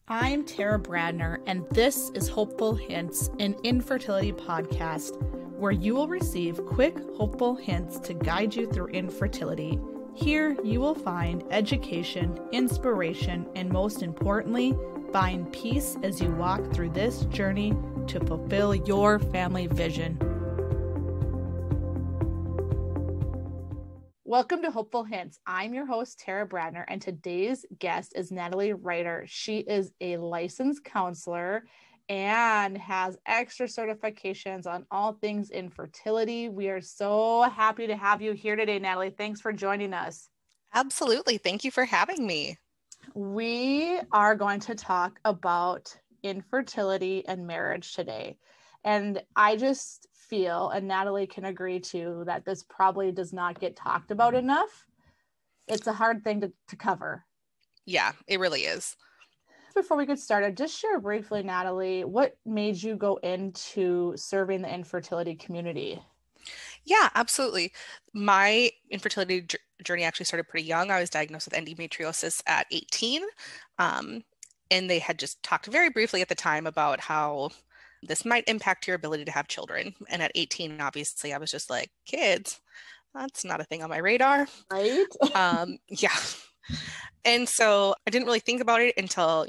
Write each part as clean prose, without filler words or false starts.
I'm Tara Bradner, and this is Hopeful Hints, an infertility podcast where you will receive quick, hopeful hints to guide you through infertility. Here, you will find education, inspiration, and most importantly, find peace as you walk through this journey to fulfill your family vision. Welcome to Hopeful Hints. I'm your host, Tara Bradner, and today's guest is Natalie Reiter. She is a licensed counselor and has extra certifications on all things infertility. We are so happy to have you here today, Natalie. Thanks for joining us. Absolutely. Thank you for having me. We are going to talk about infertility and marriage today. And I just feel, and Natalie can agree too, that this probably does not get talked about enough. It's a hard thing to cover. Yeah, it really is. Before we get started, just share briefly, Natalie, what made you go into serving the infertility community? Yeah, absolutely. My infertility journey actually started pretty young. I was diagnosed with endometriosis at 18. And they had just talked very briefly at the time about how this might impact your ability to have children. And at 18, obviously, I was just like, kids, that's not a thing on my radar. Right? Yeah. And so I didn't really think about it until,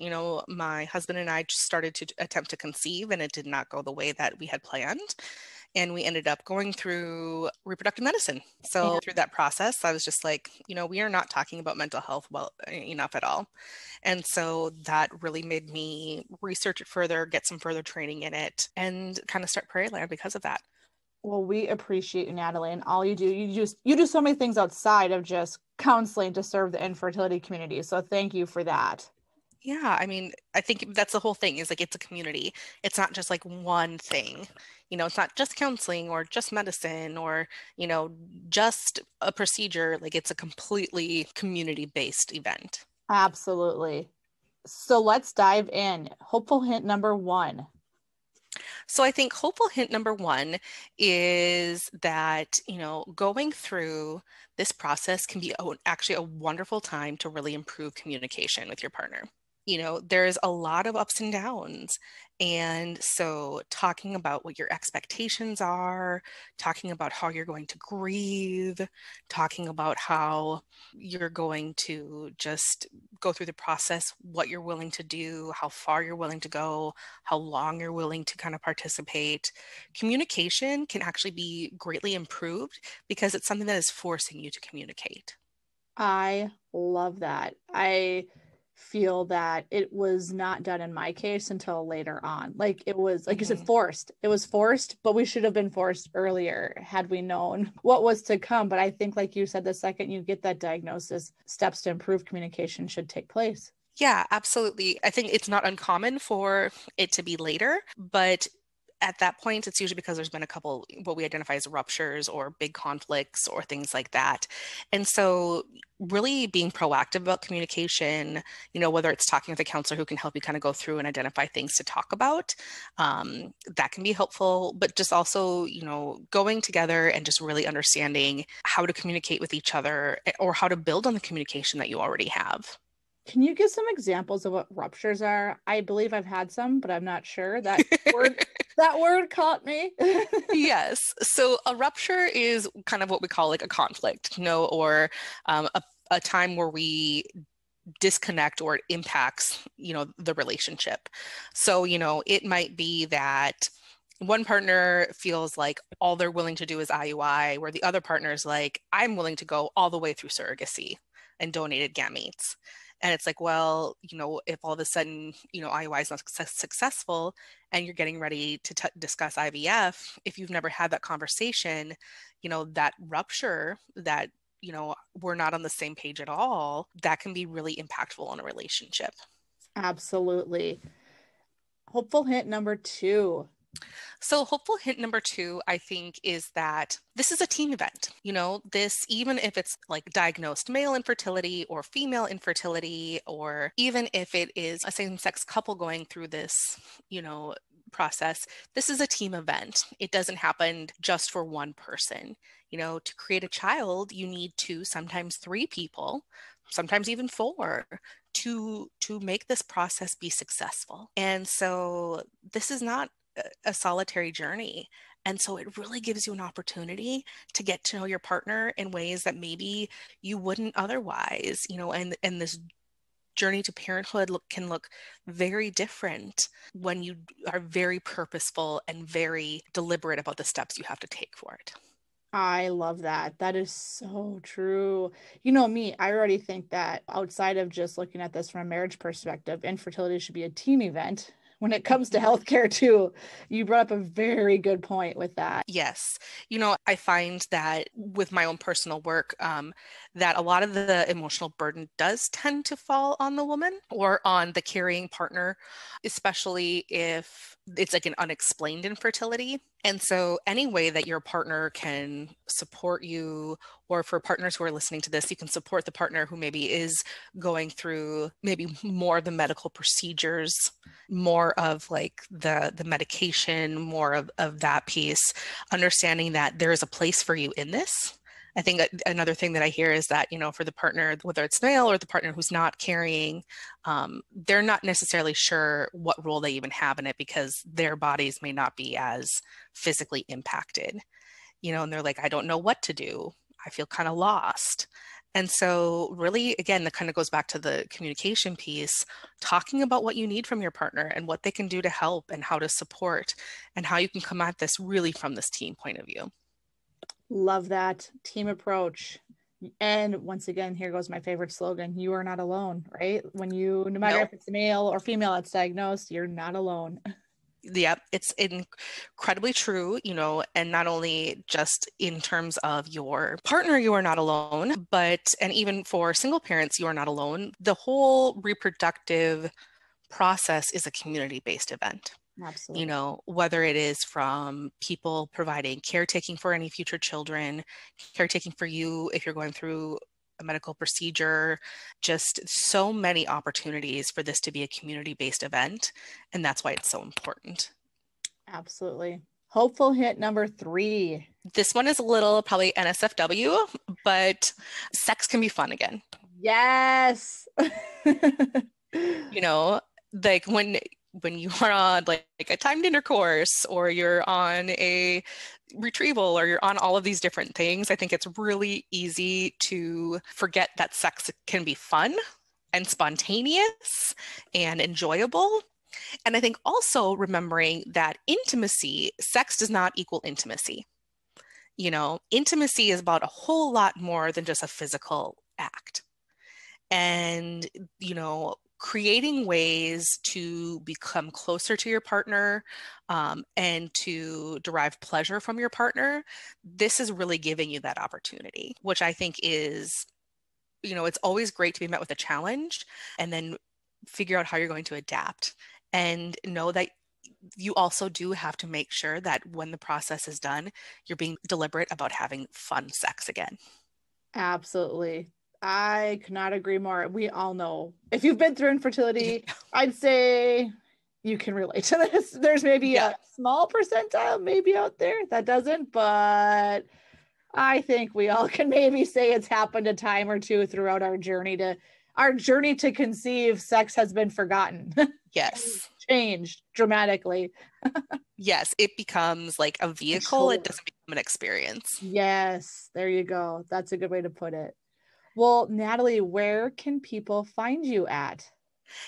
my husband and I just started to attempt to conceive, and it did not go the way that we had planned. And we ended up going through reproductive medicine. So through that process, I was just like, we are not talking about mental health enough at all. And so that really made me research it further, get some further training in it, and kind of start Prairie Land because of that. Well, we appreciate you, Natalie, and all you do. You do so many things outside of just counseling to serve the infertility community. So thank you for that. Yeah, I mean, I think that's the whole thing is like it's a community. It's not just like one thing. It's not just counseling or just medicine or, just a procedure. Like it's a completely community-based event. Absolutely. So let's dive in. Hopeful hint number 1. So I think hopeful hint number 1 is that, going through this process can be actually a wonderful time to really improve communication with your partner. There's a lot of ups and downs. And so talking about what your expectations are, talking about how you're going to grieve, talking about how you're going to just go through the process, what you're willing to do, how far you're willing to go, how long you're willing to kind of participate. Communication can actually be greatly improved because it's something that is forcing you to communicate. I love that. I feel that it was not done in my case until later on. Like it was, like you said, forced. It was forced, but we should have been forced earlier had we known what was to come. But I think, like you said, the second you get that diagnosis, steps to improve communication should take place. Yeah, absolutely. I think it's not uncommon for it to be later, but at that point, it's usually because there's been a couple, what we identify as ruptures or big conflicts or things like that. And so really being proactive about communication, whether it's talking with a counselor who can help you kind of go through and identify things to talk about, that can be helpful, but just also, going together and just really understanding how to communicate with each other or how to build on the communication that you already have. Can you give some examples of what ruptures are? I believe I've had some, but I'm not sure. That word caught me. Yes. So a rupture is kind of what we call like a conflict, or a time where we disconnect or it impacts, the relationship. So, it might be that one partner feels like all they're willing to do is IUI, where the other partner is like, I'm willing to go all the way through surrogacy and donated gametes. And it's like, well, if all of a sudden, IUI is not successful and you're getting ready to discuss IVF, if you've never had that conversation, that rupture that, we're not on the same page at all, that can be really impactful on a relationship. Absolutely. Hopeful hint number 2. So hopeful hint number 2, I think, is that this is a team event. This, even if it's like diagnosed male infertility or female infertility, or even if it is a same-sex couple going through this, process, this is a team event. It doesn't happen just for one person. To create a child, you need 2, sometimes 3 people, sometimes even 4 to make this process be successful. And so this is not a solitary journey. And so it really gives you an opportunity to get to know your partner in ways that maybe you wouldn't otherwise, and this journey to parenthood can look very different when you are very purposeful and very deliberate about the steps you have to take for it. I love that. That is so true. You know me, I already think that outside of just looking at this from a marriage perspective, infertility should be a team event when it comes to healthcare too. You brought up a very good point with that. Yes. I find that with my own personal work, that a lot of the emotional burden does tend to fall on the woman or on the carrying partner, especially if it's like an unexplained infertility. And so any way that your partner can support you, or for partners who are listening to this, you can support the partner who maybe is going through maybe more of the medical procedures, more of like the medication, more of that piece, understanding that there is a place for you in this. I think another thing that I hear is that, for the partner, whether it's male or the partner who's not carrying, they're not necessarily sure what role they even have in it because their bodies may not be as physically impacted, and they're like, I don't know what to do. I feel kind of lost. And so really, again, that kind of goes back to the communication piece, talking about what you need from your partner and what they can do to help and how to support and how you can come at this really from this team point of view. Love that team approach. And once again, here goes my favorite slogan. You are not alone, right? No matter if it's male or female that's diagnosed, you're not alone. Yep, it's incredibly true, and not only just in terms of your partner, you are not alone, and even for single parents, you are not alone. The whole reproductive process is a community-based event. Absolutely. Whether it is from people providing caretaking for any future children, caretaking for you if you're going through a medical procedure, just so many opportunities for this to be a community-based event. And that's why it's so important. Absolutely. Hopeful hint number 3. This one is a little probably NSFW, but sex can be fun again. Yes. Like when you are on like a timed intercourse, or you're on a retrieval, or you're on all of these different things, I think it's really easy to forget that sex can be fun and spontaneous and enjoyable. And I think also remembering that sex does not equal intimacy. Intimacy is about a whole lot more than just a physical act. And, creating ways to become closer to your partner and to derive pleasure from your partner, this is really giving you that opportunity, which I think is, it's always great to be met with a challenge and then figure out how you're going to adapt, and know that you also do have to make sure that when the process is done, you're being deliberate about having fun sex again. Absolutely. I could not agree more. We all know, if you've been through infertility, I'd say you can relate to this. There's maybe a small percentile maybe out there that doesn't, but I think we all can maybe say it's happened a time or two throughout our journey to conceive. Sex has been forgotten. Yes. Changed dramatically. Yes, it becomes like a vehicle. It doesn't become an experience. Yes, there you go. That's a good way to put it. Well, Natalie, where can people find you at?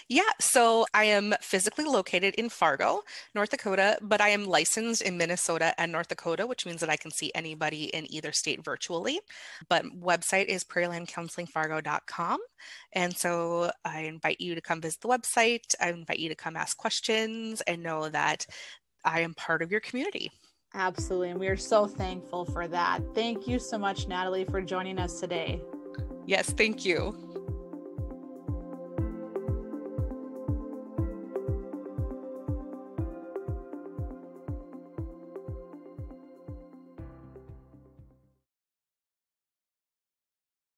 Yeah, so I am physically located in Fargo, North Dakota, but I am licensed in Minnesota and North Dakota, which means that I can see anybody in either state virtually. But website is prairielandcounselingfargo.com. And so I invite you to come visit the website. I invite you to come ask questions and know that I am part of your community. Absolutely. And we are so thankful for that. Thank you so much, Natalie, for joining us today. Yes, thank you.